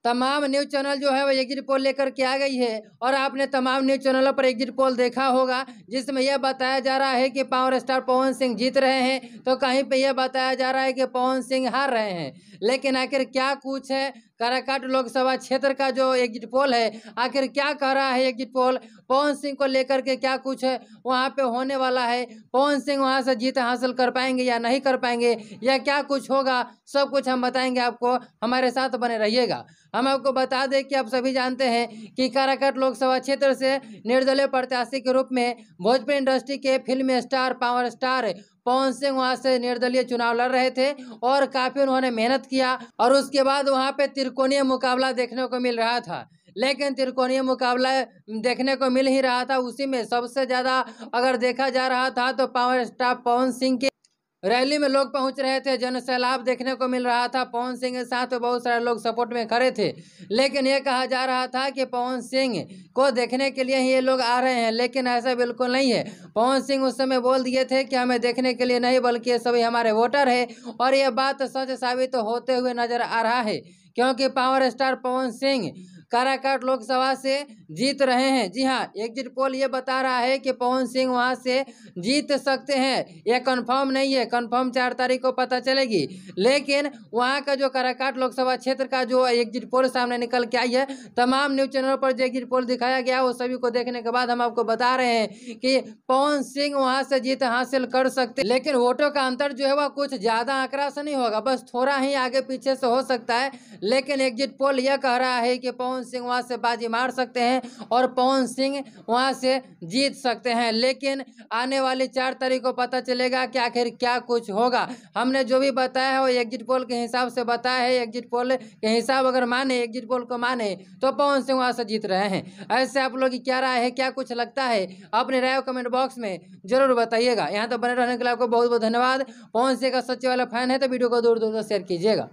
तमाम news channel जो है वो एग्जिट पोल लेकर के आ गई है और आपने तमाम न्यूज़ चैनलों पर एग्जिट पोल देखा होगा, जिसमें यह बताया जा रहा है कि पावर स्टार पवन सिंह जीत रहे हैं, तो कहीं पे यह बताया जा रहा है कि पवन सिंह हार रहे हैं। लेकिन आखिर क्या कुछ है, काराकाट लोकसभा क्षेत्र का जो एग्जिट पोल है, आखिर क्या कह रहा है एग्जिट पोल, पवन सिंह को लेकर के क्या कुछ है वहाँ पे होने वाला है, पवन सिंह वहाँ से जीत हासिल कर पाएंगे या नहीं कर पाएंगे, या क्या कुछ होगा, सब कुछ हम बताएंगे आपको, हमारे साथ बने रहिएगा। हम आपको बता दें कि आप सभी जानते हैं कि काराकाट लोकसभा क्षेत्र से निर्दलीय प्रत्याशी के रूप में भोजपुरी इंडस्ट्री के film star power star Pawan Singh वहां से निर्दलीय चुनाव लड़ रहे थे और काफी उन्होंने मेहनत किया और उसके बाद वहां पे त्रिकोणीय मुकाबला देखने को मिल रहा था। लेकिन त्रिकोणीय मुकाबला देखने को मिल ही रहा था, उसी में सबसे ज्यादा अगर देखा जा रहा था तो पावर स्टार पवन सिंह के रैली में लोग पहुंच रहे थे, जन सैलाब देखने को मिल रहा था। पवन सिंह के साथ बहुत सारे लोग सपोर्ट में खड़े थे, लेकिन ये कहा जा रहा था कि पवन सिंह को देखने के लिए ही ये लोग आ रहे हैं, लेकिन ऐसा बिल्कुल नहीं है। पवन सिंह उस समय बोल दिए थे कि हमें देखने के लिए नहीं बल्कि ये सभी हमारे वोटर है, और ये बात सच साबित होते हुए नजर आ रहा है, क्योंकि पावर स्टार पवन सिंह काराकाट लोकसभा से जीत रहे हैं। जी हाँ, एग्जिट पोल ये बता रहा है कि पवन सिंह वहां से जीत सकते हैं। यह कंफर्म नहीं है, कंफर्म 4 तारीख को पता चलेगी, लेकिन वहां का जो काराकाट लोकसभा क्षेत्र का जो एग्जिट पोल सामने निकल के आई है, तमाम न्यूज चैनलों पर जो एग्जिट पोल दिखाया गया वो सभी को देखने के बाद हम आपको बता रहे हैं कि पवन सिंह वहां से जीत हासिल कर सकते, लेकिन वोटों का अंतर जो है वह कुछ ज्यादा आंकड़ा से नहीं होगा, बस थोड़ा ही आगे पीछे से हो सकता है। लेकिन एग्जिट पोल यह कह रहा है कि पवन सिंह वहां से बाजी मार सकते हैं और पवन सिंह वहां से जीत सकते हैं। लेकिन आने वाली 4 तारीख को पता चलेगा कि आखिर क्या कुछ होगा। हमने जो भी बताया है वो एग्जिट पोल के हिसाब से बताया है। एग्जिट पोल के हिसाब अगर माने, एग्जिट पोल को माने, तो पवन सिंह वहां से जीत रहे हैं। ऐसे आप लोग की क्या राय है, क्या कुछ लगता है, अपने राय कमेंट बॉक्स में जरूर बताइएगा। यहाँ तो बने रहने के लिए आपको बहुत बहुत धन्यवाद। पवन सिंह का सच्चे वाला फैन है तो वीडियो को दूर दूर तक शेयर कीजिएगा।